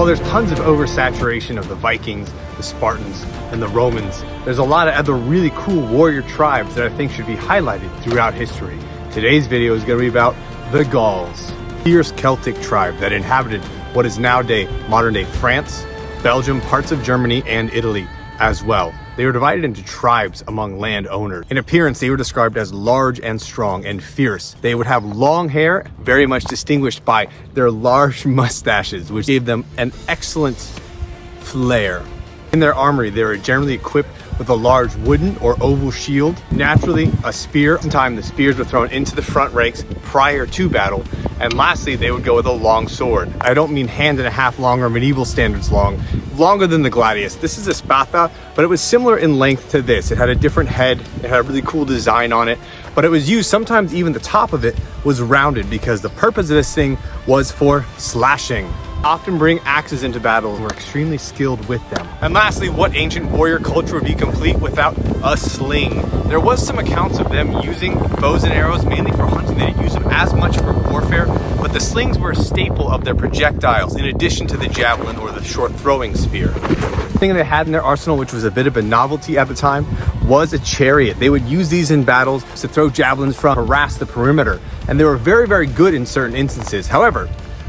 While there's tons of oversaturation of the Vikings, the Spartans, and the Romans, there's a lot of other really cool warrior tribes that I think should be highlighted throughout history. Today's video is going to be about the Gauls, a fierce Celtic tribe that inhabited what is nowadays modern-day France, Belgium, parts of Germany, and Italy as well. They were divided into tribes among landowners. In appearance, they were described as large and strong and fierce. They would have long hair, very much distinguished by their large mustaches, which gave them an excellent flair. In their armory, they were generally equipped with a large wooden or oval shield, naturally a spear. Sometimes the spears were thrown into the front ranks prior to battle, and lastly they would go with a long sword. I don't mean hand and a half long or medieval standards long, longer than the gladius. This is a spada, but it was similar in length to this. It had a different head, it had a really cool design on it, but it was used, sometimes even the top of it was rounded because the purpose of this thing was for slashing. Often bring axes into battle and were extremely skilled with them. And lastly, what ancient warrior culture would be complete without a sling? There was some accounts of them using bows and arrows, mainly for hunting. They didn't use them as much for warfare, but the slings were a staple of their projectiles, in addition to the javelin or the short throwing spear. The thing they had in their arsenal, which was a bit of a novelty at the time, was a chariot. They would use these in battles to throw javelins from, harass the perimeter, and they were very, very good in certain instances. However,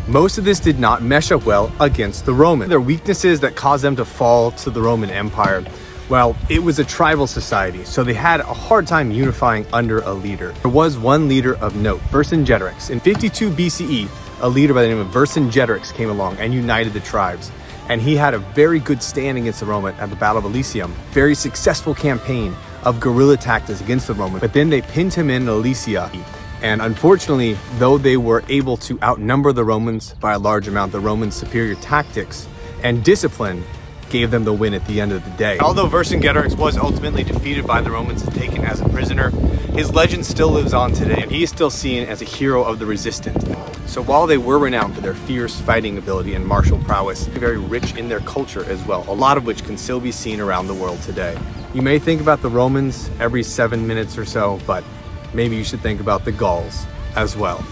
most of this did not mesh up well against the Romans. Their weaknesses that caused them to fall to the Roman Empire, well, it was a tribal society, so they had a hard time unifying under a leader. There was one leader of note, Vercingetorix. In 52 BCE, a leader by the name of Vercingetorix came along and united the tribes. And he had a very good stand against the Romans at the Battle of Elysium. Very successful campaign of guerrilla tactics against the Romans, but then they pinned him in Alesia. And unfortunately, though they were able to outnumber the Romans by a large amount, the Romans' superior tactics and discipline gave them the win at the end of the day. Although Vercingetorix was ultimately defeated by the Romans and taken as a prisoner, his legend still lives on today, and he is still seen as a hero of the resistance. So while they were renowned for their fierce fighting ability and martial prowess, they're very rich in their culture as well, a lot of which can still be seen around the world today. You may think about the Romans every 7 minutes or so, but maybe you should think about the Gauls as well.